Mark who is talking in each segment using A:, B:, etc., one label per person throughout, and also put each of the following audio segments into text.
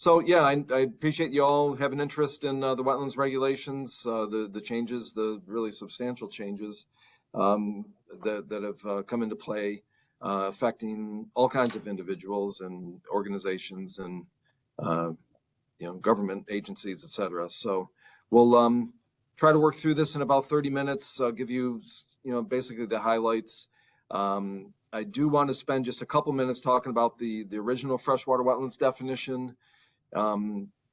A: So yeah, I appreciate you all have an interest in the wetlands regulations, the changes, the really substantial changes that have come into play, affecting all kinds of individuals and organizations and government agencies, et cetera. So we'll try to work through this in about 30 minutes. I'll give you basically the highlights. I do want to spend just a couple minutes talking about the original freshwater wetlands definition.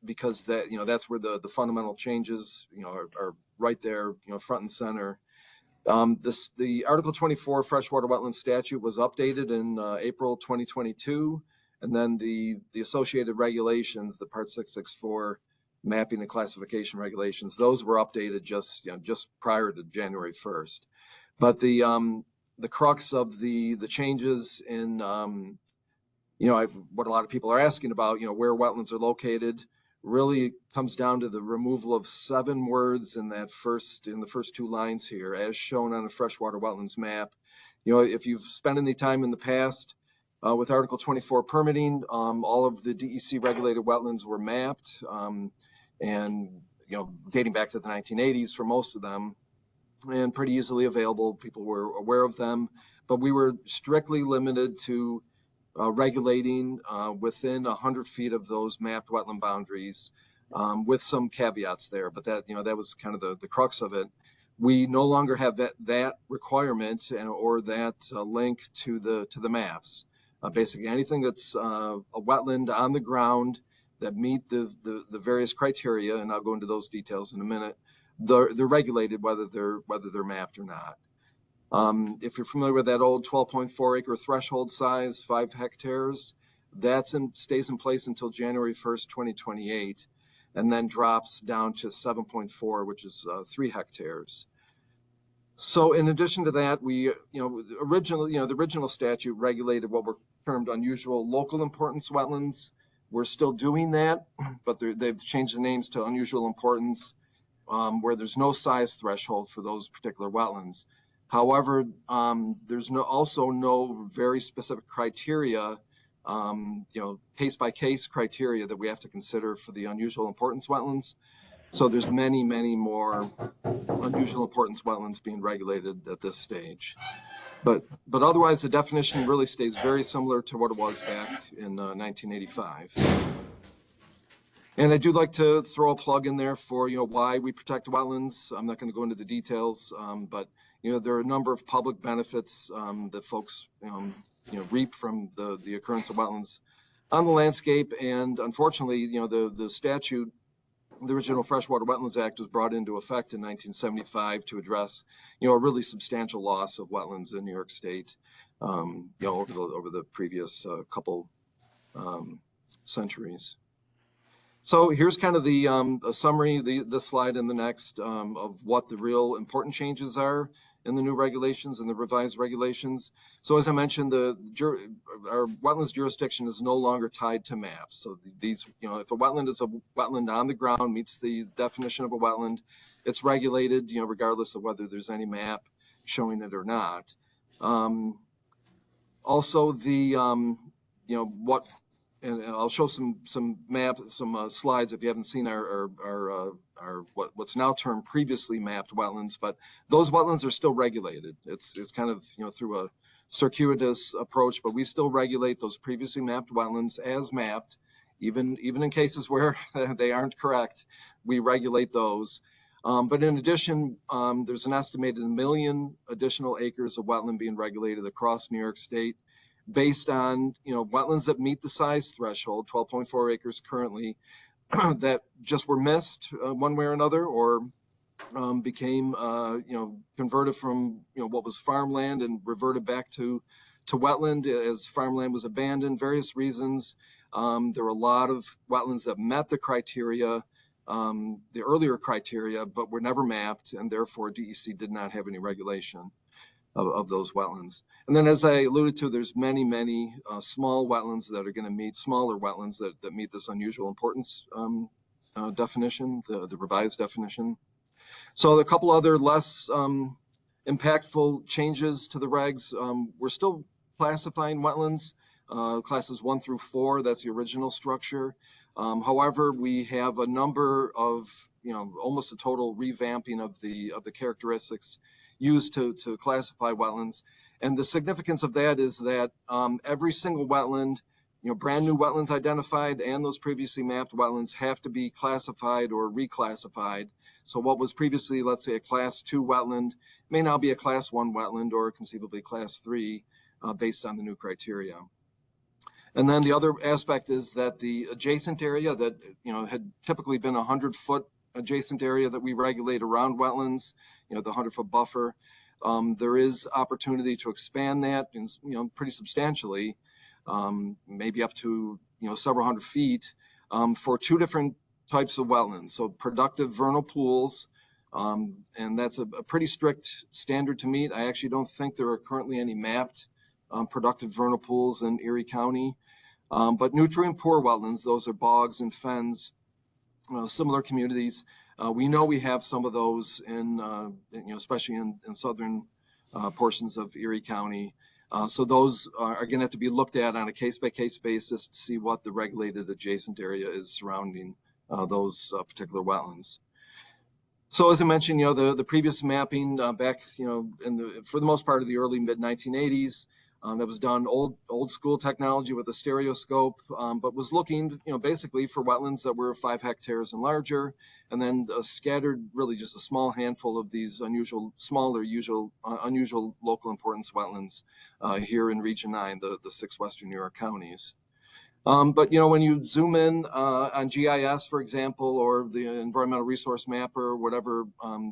A: Because that's where the fundamental changes are right there, front and center. The Article 24 freshwater wetlands statute was updated in April 2022, and then the associated regulations, the Part 664 mapping and classification regulations, those were updated just prior to January 1st. But the crux of the changes in what a lot of people are asking about, where wetlands are located, really comes down to the removal of 7 words in the first 2 lines here, as shown on a freshwater wetlands map. If you've spent any time in the past with Article 24 permitting, all of the DEC regulated wetlands were mapped, and dating back to the 1980s for most of them, and pretty easily available. People were aware of them, but we were strictly limited to regulating within 100 feet of those mapped wetland boundaries, with some caveats there. But that was kind of the crux of it. We no longer have that requirement or that link to the maps. Basically, anything that's a wetland on the ground that meet the various criteria, and I'll go into those details in a minute, they're regulated whether they're mapped or not. If you're familiar with that old 12.4 acre threshold size, 5 hectares, stays in place until January 1st, 2028, and then drops down to 7.4, which is 3 hectares. So in addition to that, the original statute regulated what were termed unusual local importance wetlands. We're still doing that, but they've changed the names to unusual importance, where there's no size threshold for those particular wetlands. However, there's also no very specific criteria, case-by-case criteria that we have to consider for the unusual importance wetlands. So there's many, many more unusual importance wetlands being regulated at this stage. But otherwise, the definition really stays very similar to what it was back in 1985. And I do like to throw a plug in there for why we protect wetlands. I'm not going to go into the details, but there are a number of public benefits that folks reap from the occurrence of wetlands on the landscape. And unfortunately, the statute, the original Freshwater Wetlands Act, was brought into effect in 1975 to address a really substantial loss of wetlands in New York State over the previous couple centuries. So here's kind of a summary, this slide and the next, of what the real important changes are in the new regulations and the revised regulations. So as I mentioned, our wetlands jurisdiction is no longer tied to maps. So these, if a wetland is a wetland on the ground, meets the definition of a wetland, it's regulated, regardless of whether there's any map showing it or not. Also, and I'll show some slides if you haven't seen our what's now termed previously mapped wetlands, but those wetlands are still regulated. It's kind of through a circuitous approach, but we still regulate those previously mapped wetlands as mapped, even in cases where they aren't correct. We regulate those. But in addition, there's an estimated 1 million additional acres of wetland being regulated across New York State, based on wetlands that meet the size threshold, 12.4 acres currently, that just were missed one way or another, or became converted from what was farmland and reverted back to wetland as farmland was abandoned. Various reasons. There were a lot of wetlands that met the criteria, the earlier criteria, but were never mapped, and therefore DEC did not have any regulation of those wetlands. And then, as I alluded to, there's many, many small wetlands that are going to meet, smaller wetlands that meet this unusual importance definition, the revised definition. So a couple other less impactful changes to the regs. We're still classifying wetlands, classes 1 through 4, that's the original structure. However, we have a number of, almost a total revamping of the characteristics used to classify wetlands. And the significance of that is that every single wetland, brand new wetlands identified and those previously mapped wetlands have to be classified or reclassified. So what was previously, let's say, a class 2 wetland may now be a class 1 wetland or conceivably class 3 based on the new criteria. And then the other aspect is that the adjacent area that had typically been a 100-foot adjacent area that we regulate around wetlands, the 100-foot buffer, there is opportunity to expand that, pretty substantially, maybe up to several hundred feet, for 2 different types of wetlands. So productive vernal pools, and that's a pretty strict standard to meet. I actually don't think there are currently any mapped productive vernal pools in Erie County. But nutrient poor wetlands, those are bogs and fens, similar communities. We know we have some of those in, especially in southern portions of Erie County. So those are going to have to be looked at on a case-by-case basis to see what the regulated adjacent area is surrounding those particular wetlands. So as I mentioned, the previous mapping back, for the most part of the early mid-1980s, that was done old school technology with a stereoscope, but was looking, basically for wetlands that were 5 hectares and larger, and then scattered really just a small handful of these unusual local importance wetlands here in Region 9, the 6 Western New York counties. But when you zoom in on GIS, for example, or the Environmental Resource Mapper, whatever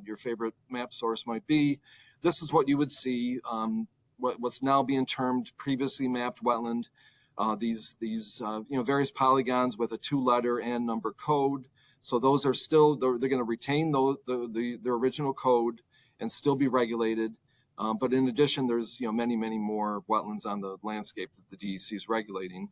A: your favorite map source might be, this is what you would see. What's now being termed previously mapped wetland, these various polygons with a 2-letter and number code. So those are still, they're going to retain the original code and still be regulated. But in addition, there's many more wetlands on the landscape that the DEC is regulating.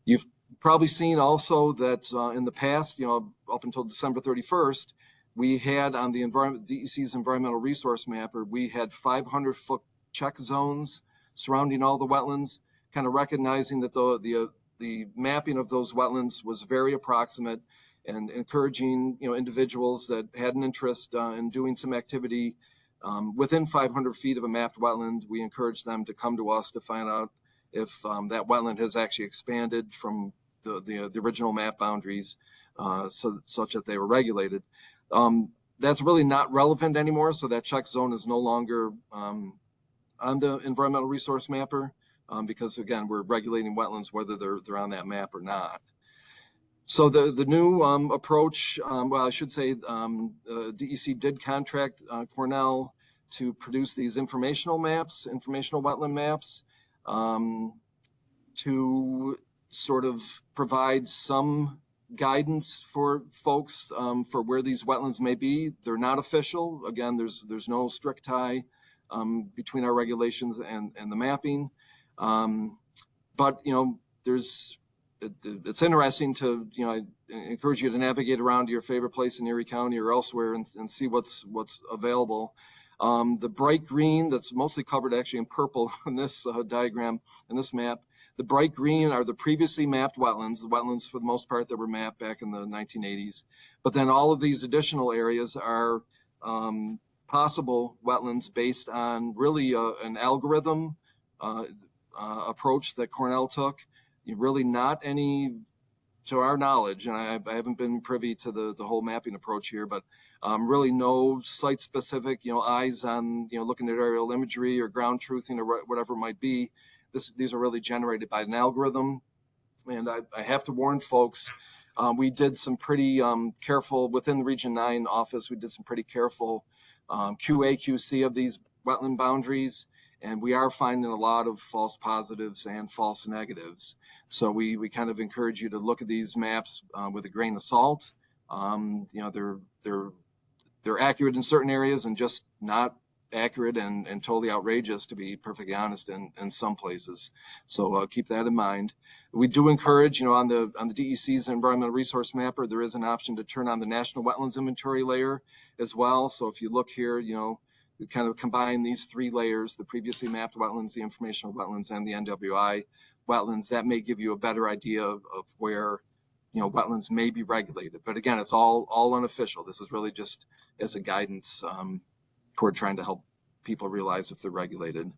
A: You've probably seen also that in the past, up until December 31st, we had on the DEC's Environmental Resource Mapper, we had 500-foot check zones surrounding all the wetlands, kind of recognizing that the mapping of those wetlands was very approximate, and encouraging individuals that had an interest in doing some activity within 500 feet of a mapped wetland. We encourage them to come to us to find out if that wetland has actually expanded from the original map boundaries such that they were regulated. That's really not relevant anymore, so that check zone is no longer on the Environmental Resource Mapper, because again, we're regulating wetlands whether they're on that map or not. So the new approach, well, I should say, DEC did contract Cornell to produce these informational wetland maps, to sort of provide some guidance for folks for where these wetlands may be. They're not official. Again, there's no strict tie between our regulations and the mapping. But it's interesting to I encourage you to navigate around to your favorite place in Erie County or elsewhere and see what's available. The bright green that's mostly covered actually in purple in this diagram, in this map, the bright green are the previously mapped wetlands, the wetlands for the most part that were mapped back in the 1980s. But then all of these additional areas are possible wetlands based on really an algorithm approach that Cornell took. Really not any, to our knowledge, and I haven't been privy to the whole mapping approach here, but really no site-specific, eyes on, looking at aerial imagery or ground truthing or whatever it might be. These are really generated by an algorithm. And I have to warn folks, we did some pretty careful, within the Region 9 office, we did some pretty careful QA/QC of these wetland boundaries, and we are finding a lot of false positives and false negatives. So we kind of encourage you to look at these maps with a grain of salt. They're accurate in certain areas and just not accurate and totally outrageous, to be perfectly honest, in some places. So keep that in mind. We do encourage, on the DEC's Environmental Resource Mapper, there is an option to turn on the National Wetlands Inventory layer as well. So if you look here, we kind of combine these 3 layers, the previously mapped wetlands, the informational wetlands, and the NWI wetlands. That may give you a better idea of where wetlands may be regulated. But again, it's all unofficial. This is really just as a guidance toward trying to help people realize if they're regulated.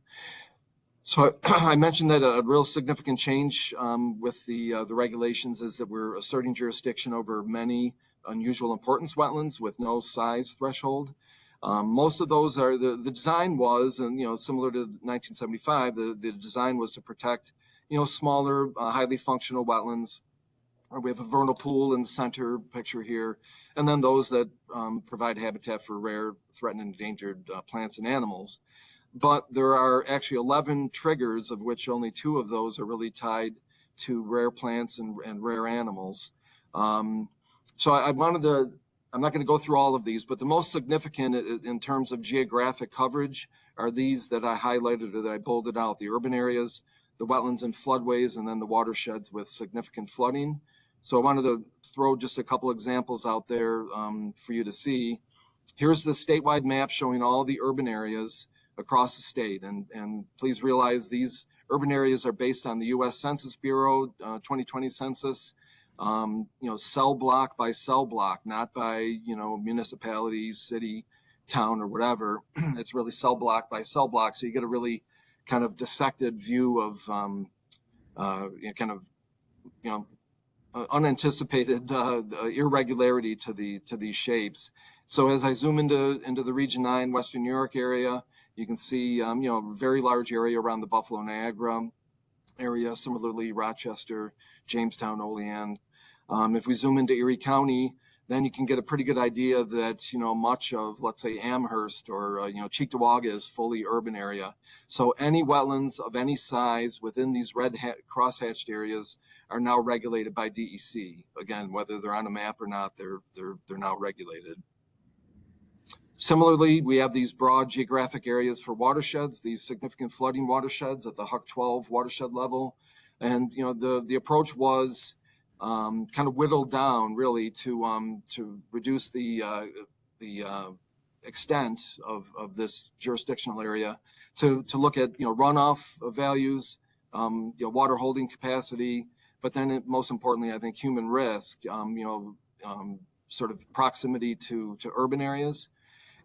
A: So I mentioned that a real significant change with the regulations is that we're asserting jurisdiction over many unusual importance wetlands with no size threshold. Most of those are the design was, and similar to 1975, the design was to protect smaller, highly functional wetlands. We have a vernal pool in the center picture here, and then those that provide habitat for rare, threatened, and endangered plants and animals. But there are actually 11 triggers, of which only 2 of those are really tied to rare plants and rare animals. So I'm not going to go through all of these, but the most significant in terms of geographic coverage are these that I highlighted or that I bolded out: the urban areas, the wetlands and floodways, and then the watersheds with significant flooding. So I wanted to throw just a couple examples out there for you to see. Here's the statewide map showing all the urban areas across the state. And please realize these urban areas are based on the U.S. Census Bureau 2020 census, cell block by cell block, not by, municipality, city, town, or whatever. It's really cell block by cell block. So you get a really kind of dissected view of unanticipated irregularity to these shapes. So as I zoom into the Region 9 Western New York area, you can see a very large area around the Buffalo Niagara area. Similarly, Rochester, Jamestown, Olean. If we zoom into Erie County, then you can get a pretty good idea that much of, let's say, Amherst or Cheektowaga is fully urban area. So any wetlands of any size within these red crosshatched areas are now regulated by DEC. Again, whether they're on a map or not, they're now regulated. Similarly, we have these broad geographic areas for watersheds, these significant flooding watersheds at the Huck 12 watershed level. And the approach was kind of whittled down really to reduce the extent of this jurisdictional area, to look at runoff values, water holding capacity, but then most importantly, I think human risk, sort of proximity to urban areas.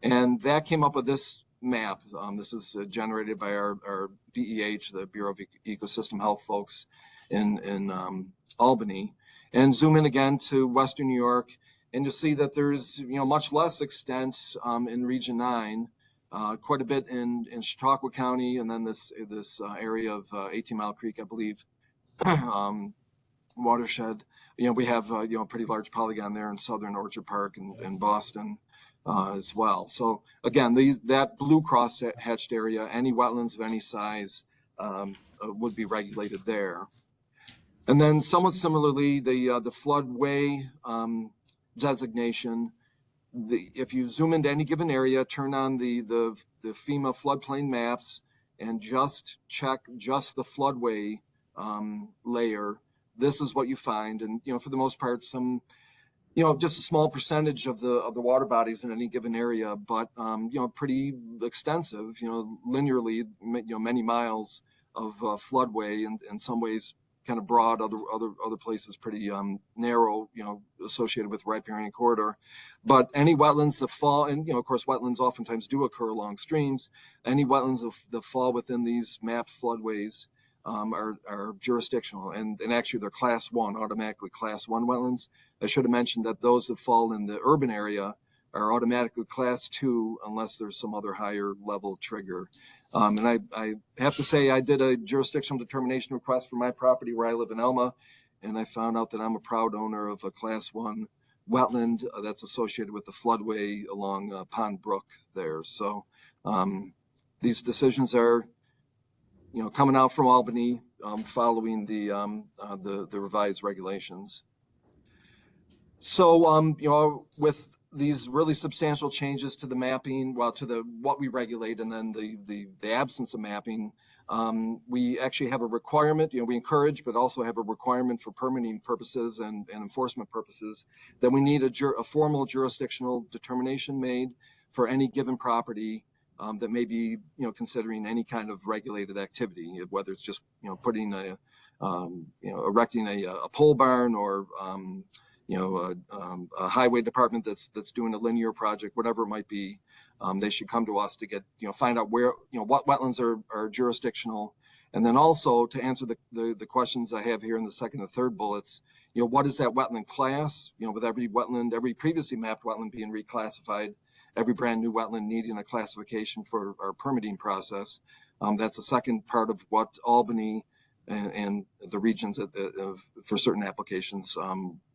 A: And that came up with this map. This is generated by our BEH, the Bureau of Ecosystem Health folks in Albany. And zoom in again to Western New York, and you'll see that there's much less extent in Region 9, quite a bit in Chautauqua County, and then this area of 18 Mile Creek, I believe, watershed. We have a pretty large polygon there in Southern Orchard Park and Boston. As well. So again, that blue cross-hatched area, any wetlands of any size would be regulated there. And then somewhat similarly, the floodway designation, if you zoom into any given area, turn on the FEMA floodplain maps and just check just the floodway layer, this is what you find. And for the most part, some just a small percentage of the water bodies in any given area, but pretty extensive, linearly, many miles of floodway, and in some ways kind of broad, other places pretty narrow, associated with riparian corridor. But any wetlands that fall, and of course wetlands oftentimes do occur along streams, any wetlands that fall within these mapped floodways are jurisdictional, and actually they're class 1, automatically class 1 wetlands. I should have mentioned that those that fall in the urban area are automatically class 2 unless there's some other higher level trigger. And I have to say, I did a jurisdictional determination request for my property where I live in Elma, and I found out that I'm a proud owner of a class 1 wetland that's associated with the floodway along Pond Brook there. So these decisions are coming out from Albany, following the revised regulations. So, with these really substantial changes to the mapping, to what we regulate, and then the absence of mapping, we actually have a requirement. We encourage, but also have a requirement for permitting purposes and enforcement purposes that we need a formal jurisdictional determination made for any given property that may be, considering any kind of regulated activity, whether it's just, putting erecting a pole barn, or a highway department that's doing a linear project, whatever it might be. They should come to us to get, find out where, what wetlands are jurisdictional. And then also to answer the questions I have here in the second and third bullets, what is that wetland class? With every wetland, every previously mapped wetland being reclassified, every brand new wetland needing a classification for our permitting process. That's the second part of what Albany and the regions for certain applications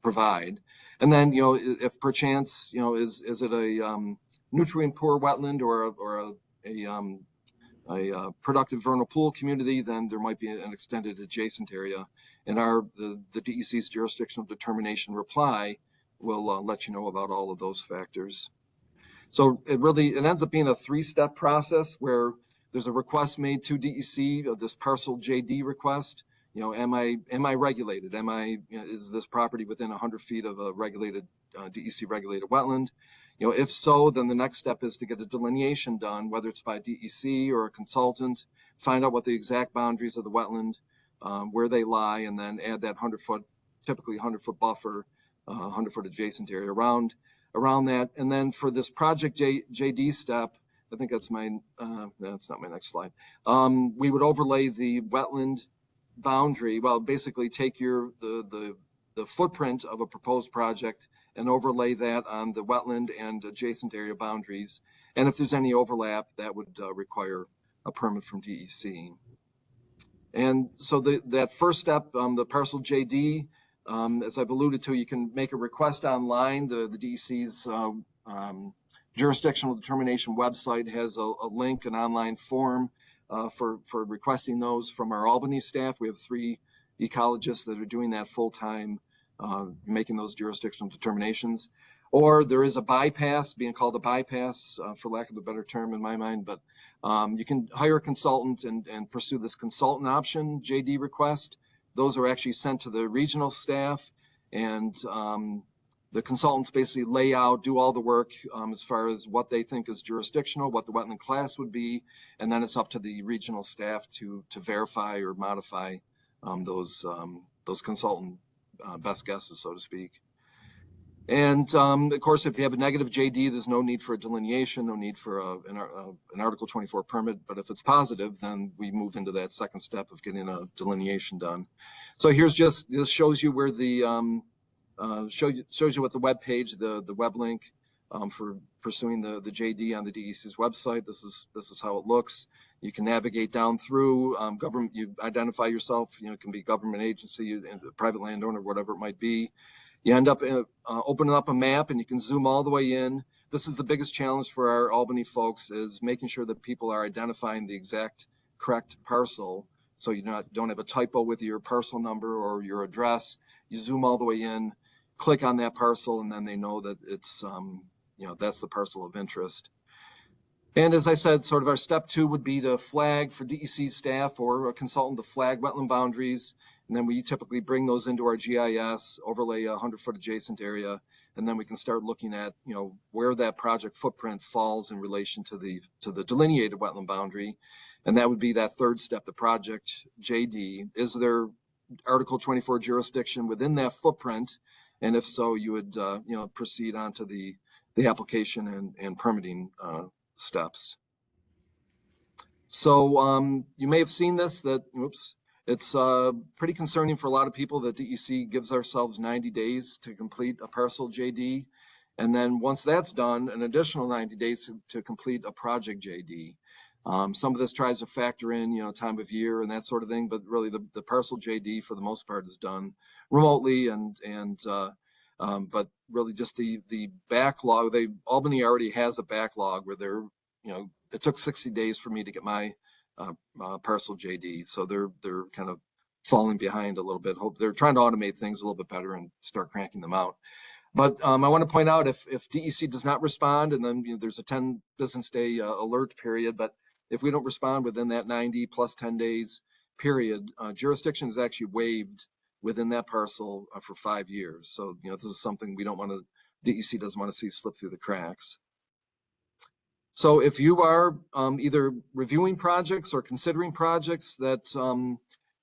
A: provide. And then, if perchance, is it a nutrient poor wetland or a productive vernal pool community, then there might be an extended adjacent area. And the DEC's jurisdictional determination reply will let you know about all of those factors. So it ends up being a three-step process where there's a request made to DEC of this parcel JD request. Am I regulated? Is this property within 100 feet of a regulated DEC regulated wetland? If so, then the next step is to get a delineation done, whether it's by DEC or a consultant, find out what the exact boundaries of the wetland, where they lie, and then add that 100-foot, typically 100-foot buffer, 100-foot adjacent area around that. And then for this project JD step, I think that's that's not my next slide. We would overlay the wetland boundary. Well, basically take the footprint of a proposed project and overlay that on the wetland and adjacent area boundaries. And if there's any overlap, that would require a permit from DEC. And so that first step, the parcel JD, as I've alluded to, you can make a request online. The DEC's jurisdictional determination website has a link, an online form for requesting those from our Albany staff. We have 3 ecologists that are doing that full time, making those jurisdictional determinations. Or there is a bypass, being called a bypass, for lack of a better term in my mind, but you can hire a consultant and pursue this consultant option JD request. Those are actually sent to the regional staff, and the consultants basically lay out, do all the work as far as what they think is jurisdictional, what the wetland class would be, and then it's up to the regional staff to verify or modify those consultant best guesses, so to speak. And of course, if you have a negative JD, there's no need for a delineation, no need for an Article 24 permit. But if it's positive, then we move into that second step of getting a delineation done. So here's this shows you where the shows you what the web page, the web link for pursuing the JD on the DEC's website. This is how it looks. You can navigate down through government. You identify yourself. It can be government agency, private landowner, whatever it might be. You end up opening up a map, and you can zoom all the way in. This is the biggest challenge for our Albany folks, is making sure that people are identifying the exact correct parcel, so you don't have a typo with your parcel number or your address. You zoom all the way in, click on that parcel, and then they know that it's that's the parcel of interest. And as I said, sort of our step 2 would be to flag for DEC staff or a consultant to flag wetland boundaries. And then we typically bring those into our GIS, overlay a 100-foot adjacent area, and then we can start looking at where that project footprint falls in relation to the delineated wetland boundary. And that would be that third step, the project JD. Is there Article 24 jurisdiction within that footprint? And if so, you would proceed on to the application and permitting steps. So you may have seen this, it's pretty concerning for a lot of people that DEC gives ourselves 90 days to complete a parcel JD. And then once that's done, an additional 90 days to complete a project JD. Some of this tries to factor in, time of year and that sort of thing, but really the parcel JD for the most part is done remotely but really just the backlog. Albany already has a backlog where it took 60 days for me to get my parcel JD, so they're kind of falling behind a little bit. They're trying to automate things a little bit better and start cranking them out. But I want to point out, if DEC does not respond, and then there's a 10 business day alert period, but if we don't respond within that 90 plus 10 days period, jurisdiction is actually waived within that parcel for 5 years. So this is something we don't want to, DEC doesn't want to see slip through the cracks. So if you are either reviewing projects or considering projects that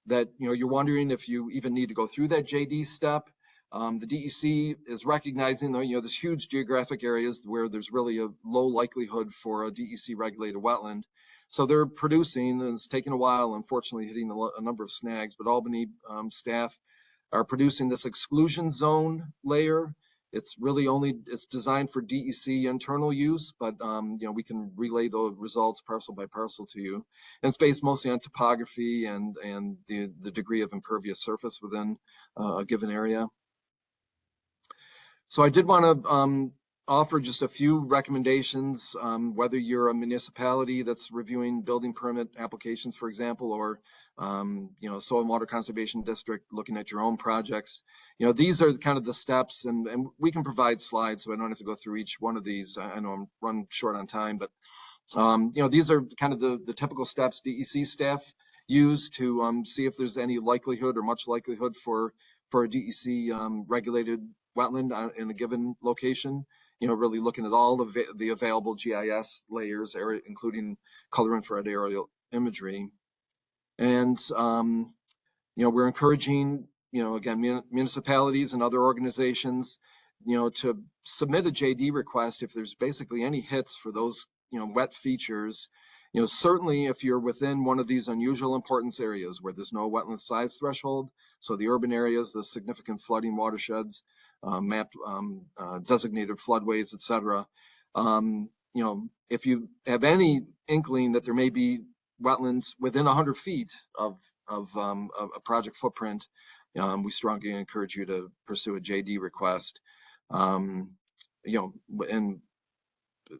A: that, you're wondering if you even need to go through that JD step. The DEC is recognizing that, there's huge geographic areas where there's really a low likelihood for a DEC regulated wetland. So they're producing, and it's taken a while, unfortunately hitting a number of snags, but Albany staff are producing this exclusion zone layer. It's designed for DEC internal use, but we can relay the results parcel by parcel to you. And it's based mostly on topography and the degree of impervious surface within a given area. So I did want to offer just a few recommendations, whether you're a municipality that's reviewing building permit applications, for example, or soil and water conservation district looking at your own projects. These are kind of the steps, and we can provide slides, so I don't have to go through each one of these. I know I'm running short on time, but these are kind of the typical steps DEC staff use to see if there's any likelihood or much likelihood for a DEC regulated wetland in a given location. Really looking at all the available GIS layers, including color infrared aerial imagery. And, we're encouraging, again, municipalities and other organizations, to submit a JD request if there's basically any hits for those, wet features. Certainly if you're within one of these unusual importance areas where there's no wetland size threshold, so the urban areas, the significant flooding watersheds, mapped designated floodways, etc. If you have any inkling that there may be wetlands within 100 feet of a project footprint, we strongly encourage you to pursue a JD request. And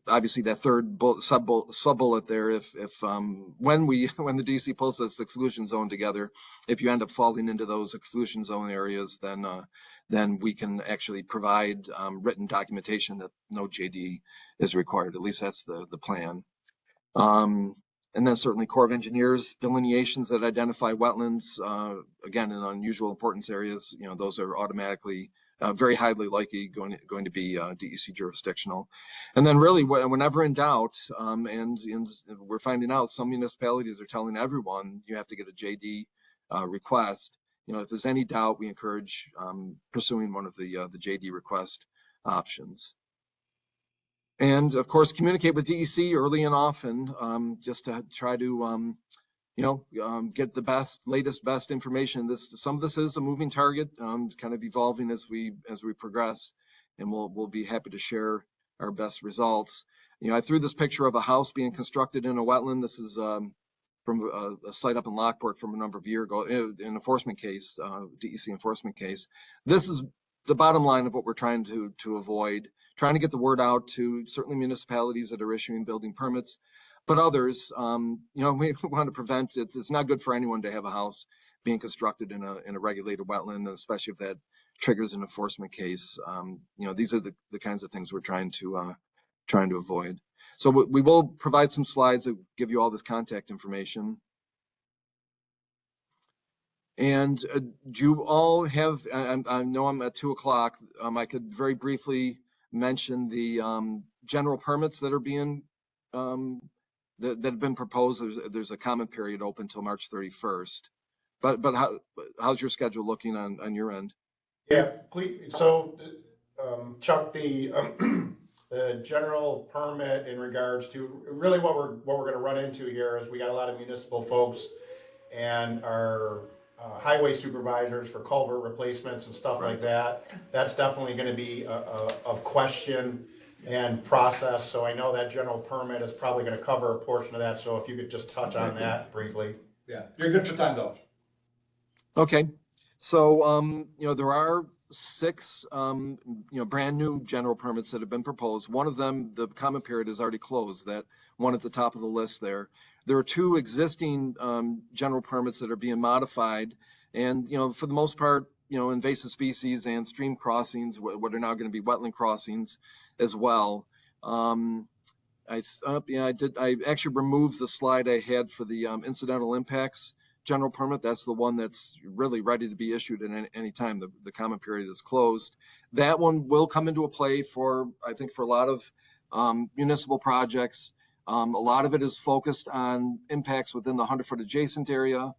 A: obviously that third sub-bullet there, when the DEC pulls this exclusion zone together, if you end up falling into those exclusion zone areas, then we can actually provide written documentation that no JD is required. At least that's the plan. And then certainly Corps of Engineers delineations that identify wetlands, again, in unusual importance areas, those are automatically very highly likely going to be DEC jurisdictional. And then really, whenever in doubt, and we're finding out some municipalities are telling everyone you have to get a JD request. If there's any doubt, we encourage pursuing one of the JD request options. And of course, communicate with DEC early and often, just to try to get the latest best information. Some of this is a moving target, kind of evolving as we progress, and we'll be happy to share our best results. I threw this picture of a house being constructed in a wetland. This is from a site up in Lockport from a number of years ago, an enforcement case, DEC enforcement case. This is the bottom line of what we're trying to avoid, trying to get the word out to certainly municipalities that are issuing building permits, but others, we want to prevent, it's not good for anyone to have a house being constructed in a regulated wetland, especially if that triggers an enforcement case. These are the kinds of things we're trying to avoid. So we will provide some slides that give you all this contact information. And do you all have, I know I'm at 2 o'clock, I could very briefly mention the general permits that are being, that have been proposed. There's a comment period open until March 31st. But how's your schedule looking on your end?
B: Yeah, please. So Chuck, the general permit in regards to really what we're going to run into here is we got a lot of municipal folks and our highway supervisors for culvert replacements and stuff like that. That's definitely going to be of question and process. So I know that general permit is probably going to cover a portion of that. So if you could just touch on that briefly.
C: Yeah, you're good for time though.
A: Okay. So, there are 6, brand new general permits that have been proposed. One of them, the comment period is already closed, that one at the top of the list there. There are 2 existing general permits that are being modified. And, for the most part, invasive species and stream crossings, what are now going to be wetland crossings as well. I actually removed the slide I had for the incidental impacts general permit. That's the one that's really ready to be issued at any time the comment period is closed. That one will come into a play I think for a lot of municipal projects. A lot of it is focused on impacts within the 100-foot adjacent area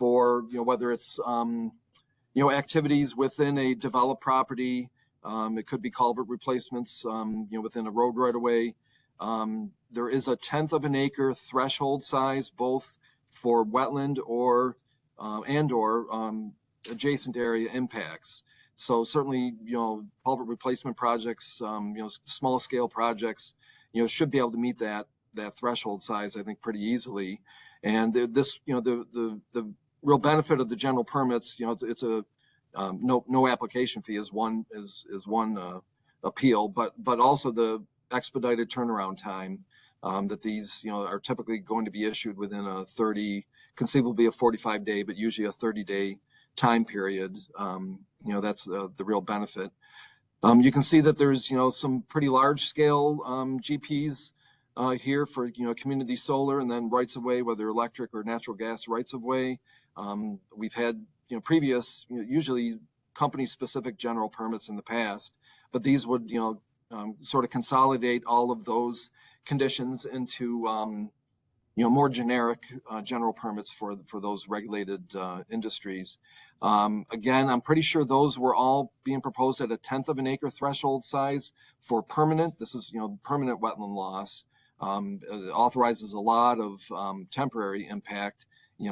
A: for, whether it's, activities within a developed property. It could be culvert replacements, within a road right away. There is a 1/10 of an acre threshold size, both for wetland or adjacent area impacts. So certainly, culvert replacement projects, small scale projects, should be able to meet that threshold size, I think, pretty easily. And this, the real benefit of the general permits, it's a no application fee is one appeal, but also the expedited turnaround time, that these, are typically going to be issued within a 30, conceivably a 45-day, but usually a 30-day time period. That's the real benefit. You can see that there's, some pretty large scale GPs here for, community solar, and then rights of way, whether electric or natural gas rights of way. We've had, previous, usually company specific general permits in the past, but these would, sort of consolidate all of those conditions into, more generic general permits for those regulated industries. Again, I'm pretty sure those were all being proposed at a 1/10 of an acre threshold size for permanent. This is, permanent wetland loss. It authorizes a lot of temporary impact,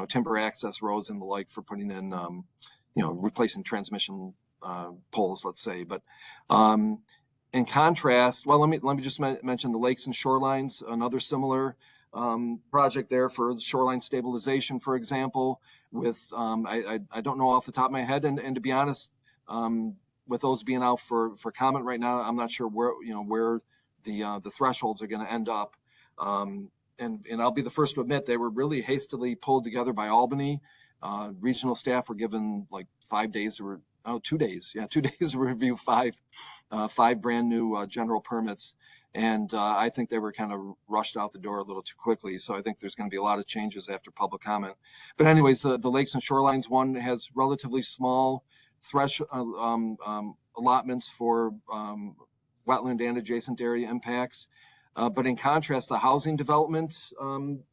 A: timber access roads and the like for putting in, replacing transmission poles, let's say. But in contrast, well, let me just mention the lakes and shorelines, another similar project there for shoreline stabilization, for example, with I don't know off the top of my head, and to be honest, with those being out for comment right now, I'm not sure where the thresholds are going to end up. And I'll be the first to admit they were really hastily pulled together by Albany. Regional staff were given like 5 days or 2 days. Yeah, 2 days to review five brand new general permits. And I think they were kind of rushed out the door a little too quickly. So I think there's going to be a lot of changes after public comment. But anyways, the lakes and shorelines one has relatively small allotments for wetland and adjacent area impacts. But in contrast, the housing development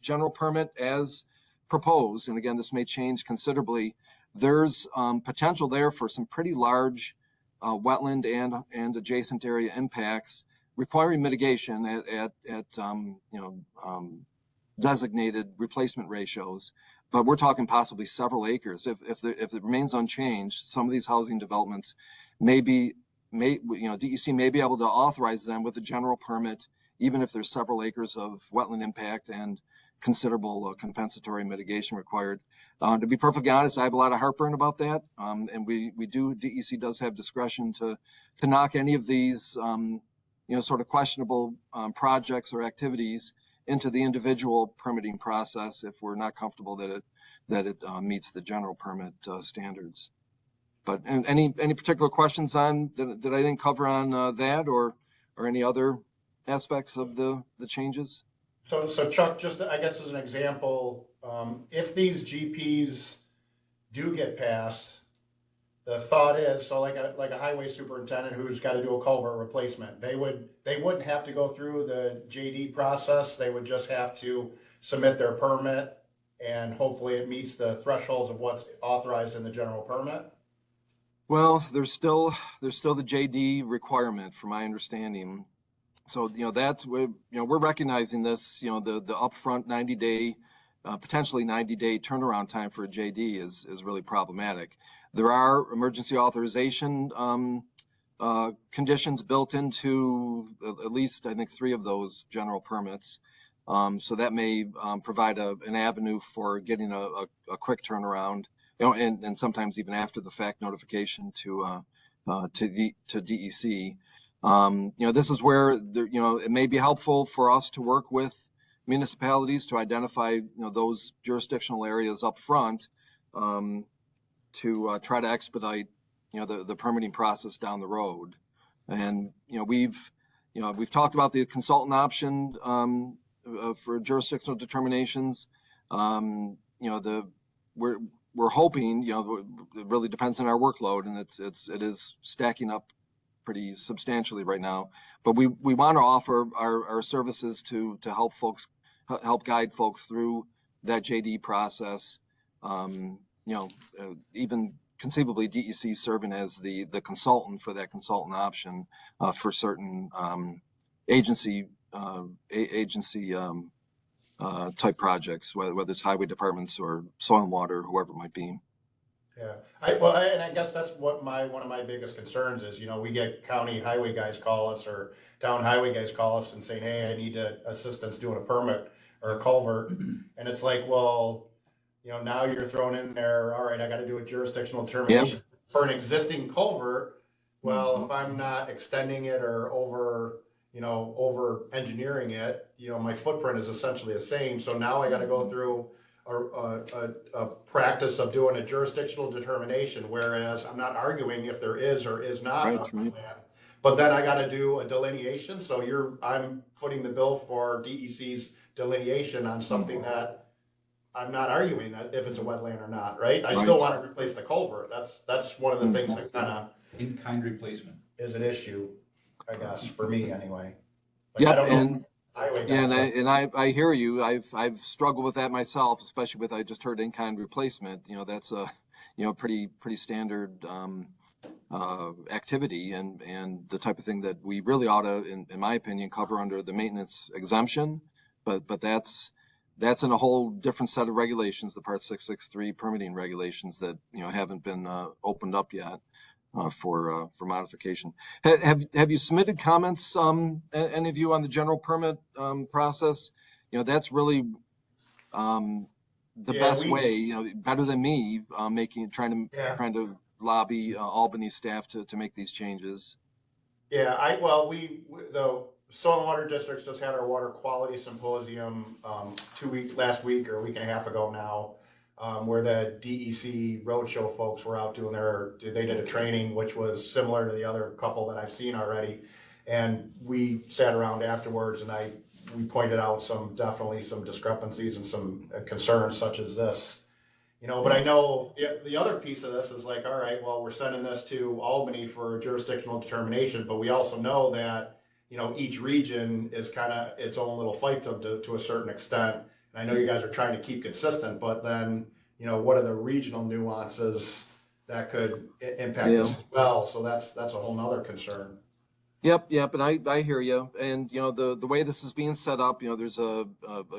A: general permit as proposed, and again, this may change considerably, there's potential there for some pretty large wetland and adjacent area impacts requiring mitigation at designated replacement ratios. But we're talking possibly several acres. If it remains unchanged, some of these housing developments DEC may be able to authorize them with a general permit, even if there's several acres of wetland impact and considerable compensatory mitigation required. To be perfectly honest, I have a lot of heartburn about that. And DEC does have discretion to knock any of these, sort of questionable projects or activities into the individual permitting process if we're not comfortable that it meets the general permit standards. But any particular questions on that I didn't cover on that or any other aspects of the changes?
B: So Chuck, just I guess as an example, if these GPs do get passed, the thought is, so like a highway superintendent who's got to do a culvert replacement, they wouldn't have to go through the JD process. They would just have to submit their permit, and hopefully it meets the thresholds of what's authorized in the general permit.
A: Well, there's still the JD requirement, from my understanding. So, that's we're recognizing this, the upfront 90-day, potentially 90-day turnaround time for a JD is really problematic. There are emergency authorization conditions built into at least, I think, 3 of those general permits. So that may provide an avenue for getting a quick turnaround, and sometimes even after the fact notification to DEC. This is where it may be helpful for us to work with municipalities to identify those jurisdictional areas up front to try to expedite the permitting process down the road. And we've talked about the consultant option for jurisdictional determinations. We're hoping, it really depends on our workload, and it is stacking up pretty substantially right now. But we want to offer our services to help guide folks through that JD process. even conceivably DEC serving as the consultant for that consultant option for certain agency type projects, whether it's highway departments or soil and water, whoever it might be.
B: Yeah, and I guess that's what one of my biggest concerns is. We get county highway guys call us or town highway guys call us and saying, "Hey, I need assistance doing a permit or a culvert," and it's like, well, now you're thrown in there. All right, I got to do a jurisdictional determination for an existing culvert. Well, if I'm not extending it or over engineering it, my footprint is essentially the same. So now I got to go through a practice of doing a jurisdictional determination, whereas I'm not arguing if there is or is not a wetland, but then I got to do a delineation. So I'm footing the bill for DEC's delineation on something that I'm not arguing that if it's a wetland or not, right? I still want to replace the culvert. That's one of the things that kind of
C: in-kind replacement
B: is an issue, I guess, for me anyway.
A: I don't know. I hear you. I've struggled with that myself, especially with, I just heard in-kind replacement. That's a pretty standard activity and the type of thing that we really ought to, in my opinion, cover under the maintenance exemption. But that's in a whole different set of regulations, the Part 663 permitting regulations that haven't been opened up yet for modification. Have you submitted comments, any of you, on the general permit process? That's really the best way. Better than me trying to lobby Albany staff to make these changes.
B: Yeah, the Soil and Water Districts just had our water quality symposium last week or a week and a half ago now, where the DEC roadshow folks were out they did a training which was similar to the other couple that I've seen already, and we sat around afterwards and we pointed out definitely some discrepancies and some concerns such as this. But I know the other piece of this is like, all right, well, we're sending this to Albany for jurisdictional determination, but we also know that each region is kind of its own little fiefdom to a certain extent. And I know you guys are trying to keep consistent, but then, what are the regional nuances that could impact this as well? So that's a whole nother concern.
A: Yep. And I hear you. And, the way this is being set up, there's a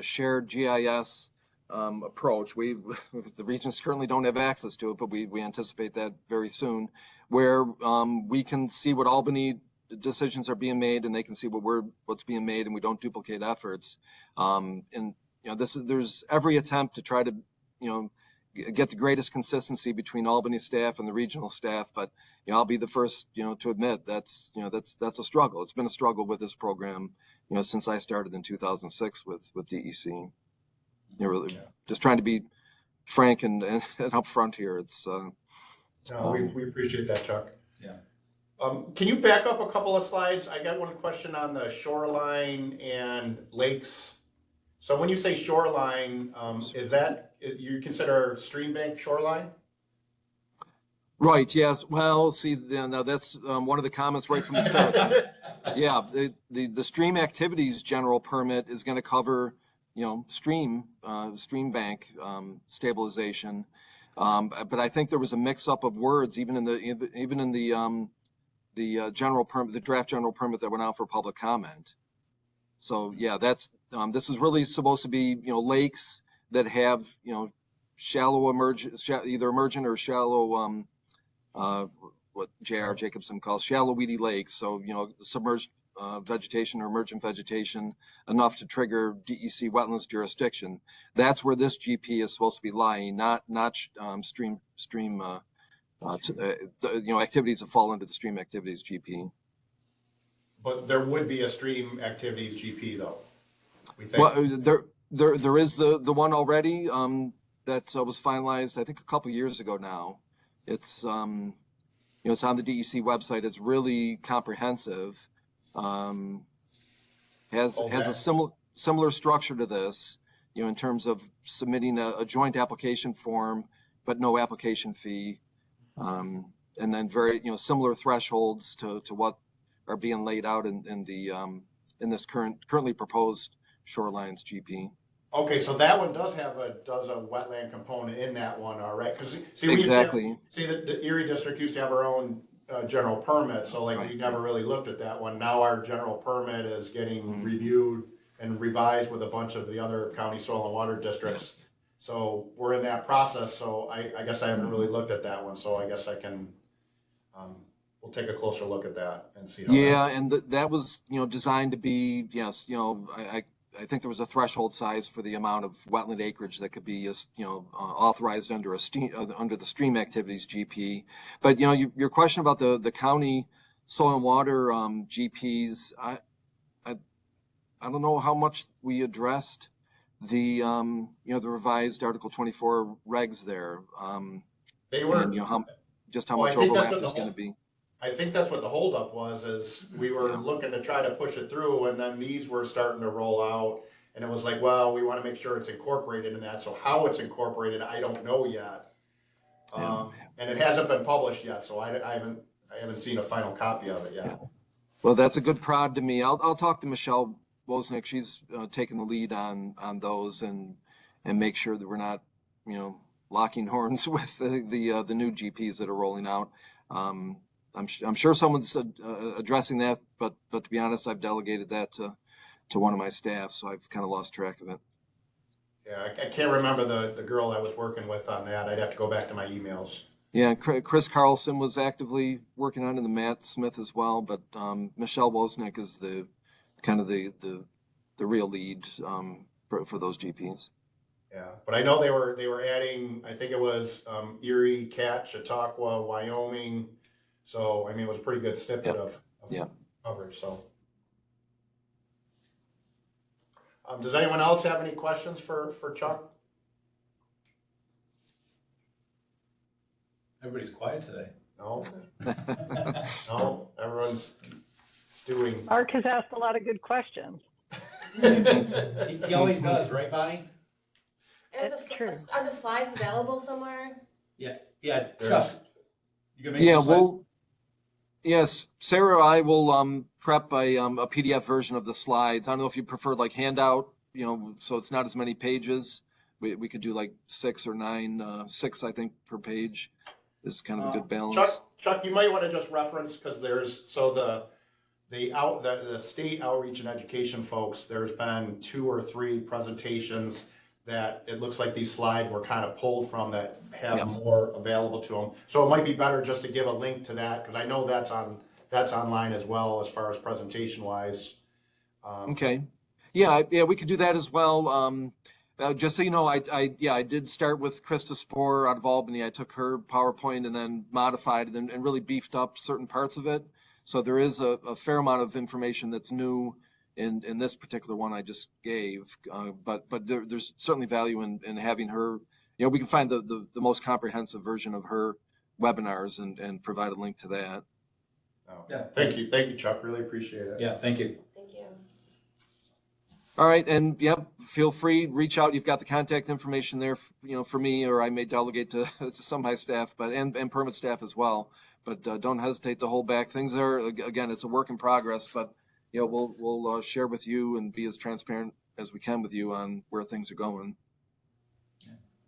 A: shared GIS approach. The regions currently don't have access to it, but we anticipate that very soon, where we can see what Albany decisions are being made, and they can see what's being made, and we don't duplicate efforts. There's every attempt to try to get the greatest consistency between Albany staff and the regional staff, but I'll be the first to admit that's a struggle. It's been a struggle with this program since I started in 2006 with DEC. Just trying to be frank and upfront here. It's
B: we appreciate that, Chuck.
C: Yeah.
B: Can you back up a couple of slides? I got one question on the shoreline and lakes. So when you say shoreline, is that you consider stream bank shoreline?
A: Right. Yes. Well, see, now that's one of the comments right from the start. Yeah. The stream activities general permit is going to cover stream bank stabilization, but I think there was a mix-up of words even in the general permit, the draft general permit that went out for public comment. So yeah, this is really supposed to be lakes that have shallow either emergent or shallow what J.R. Jacobson calls shallow weedy lakes. So submerged vegetation or emergent vegetation enough to trigger DEC wetlands jurisdiction. That's where this GP is supposed to be lying, not stream activities that fall into the stream activities GP.
B: But there would be a stream activities GP though. We think.
A: Well, there is the one already that was finalized I think a couple years ago now. It's it's on the DEC website. It's really comprehensive. Has a similar structure to this, in terms of submitting a joint application form, but no application fee, and then very similar thresholds to what are being laid out in this currently proposed shorelines GP.
B: Okay, so that one does have does a wetland component in that one, all right? Because see, we used to
A: Exactly.
B: see the Erie district used to have our own general permit, so like
A: Right.
B: we never really looked at that one. Now our general permit is getting
A: Mhm.
B: reviewed and revised with a bunch of the other county soil and water districts. So we're in that process. So I guess I haven't really looked at that one. So I guess I can we'll take a closer look at that and see how
A: Yeah, and that was, designed to be, yes, I think there was a threshold size for the amount of wetland acreage that could be, authorized under under the stream activities GP. But your question about the county soil and water GPs, I I don't know how much we addressed the the revised Article 24 regs there,
B: they
A: and
B: were.
A: just how
B: Well, I
A: much
B: think that's
A: overlap
B: what the
A: is going to
B: whole.
A: be.
B: I think that's what the holdup was, is we were
A: Yeah.
B: looking to try to push it through, and then these were starting to roll out, and it was like, well, we want to make sure it's incorporated in that. So how it's incorporated, I don't know yet,
A: Yeah.
B: and it hasn't been published yet, so I haven't seen a final copy of it yet.
A: Yeah. Well, that's a good prod to me. I'll talk to Michelle Wozniak. She's taking the lead on those, and make sure that we're not, locking horns with the new GPs that are rolling out. I'm sure someone's addressing that, but to be honest, I've delegated that to one of my staff, so I've kind of lost track of it.
B: Yeah, I can't remember the girl I was working with on that. I'd have to go back to my emails.
A: Yeah, Chris Carlson was actively working on it, and Matt Smith as well, but Michelle Wozniak is the kind of the real lead for those GPs.
B: Yeah, but I know they were adding. I think it was Erie, Cat, Chautauqua, Wyoming. So I mean, it was a pretty good snippet
A: Yep.
B: of
A: Yeah.
B: coverage. So, does anyone else have any questions for Chuck?
C: Everybody's quiet today.
B: No, no. Everyone's stewing.
D: Mark has asked a lot of good questions.
C: He always does, right, Bonnie?
D: It's true.
E: Are the slides available somewhere?
C: Yeah, Chuck. You can make
A: Yeah,
C: the slide?
A: well, yes, Sarah, I will prep a PDF version of the slides. I don't know if you prefer like handout, so it's not as many pages. We could do like 6 or 9, 6 I think per page is kind of a good balance.
B: Chuck, you might want to just reference, because there's the state outreach and education folks. There's been 2 or 3 presentations that it looks like these slides were kind of pulled from that have more available to them. So it might be better just to give a link to that, because I know that's online as well as far as presentation wise.
A: Okay. Yeah, we could do that as well. Just so you know, I did start with Krista Spohr out of Albany. I took her PowerPoint and then modified it and really beefed up certain parts of it. So there is a fair amount of information that's new in this particular one I just gave. But there's certainly value in having her. We can find the most comprehensive version of her webinars and provide a link to that.
B: Oh.
C: Yeah.
B: Thank you, Chuck. Really appreciate it.
C: Yeah, thank you.
E: Thank you.
A: All right, and feel free, reach out. You've got the contact information there, for me, or I may delegate to some of my staff, but and permit staff as well. But don't hesitate to hold back. Things are, again, it's a work in progress, but we'll share with you and be as transparent as we can with you on where things are going.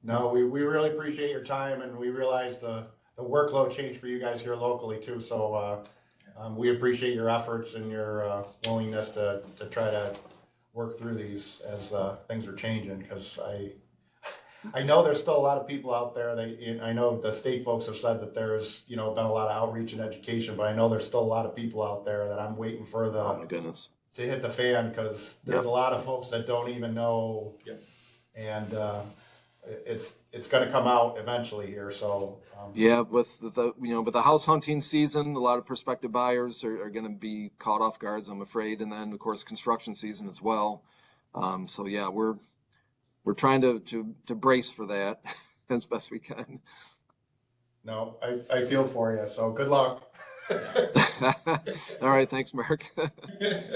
B: No, we really appreciate your time, and we realize the workload changed for you guys here locally too. So we appreciate your efforts and your willingness to try to work through these as things are changing, because I know there's still a lot of people out there. I know the state folks have said that there's been a lot of outreach and education, but I know there's still a lot of people out there that I'm waiting for
A: Oh my goodness.
B: to hit the fan, because there's a lot of folks that don't even know, and it's going to come out eventually here. So
A: with the house hunting season, a lot of prospective buyers are going to be caught off guards, I'm afraid, and then of course construction season as well. So yeah, we're trying to brace for that as best we can.
B: no, I feel for you. So good luck.
A: All right, thanks, Mark.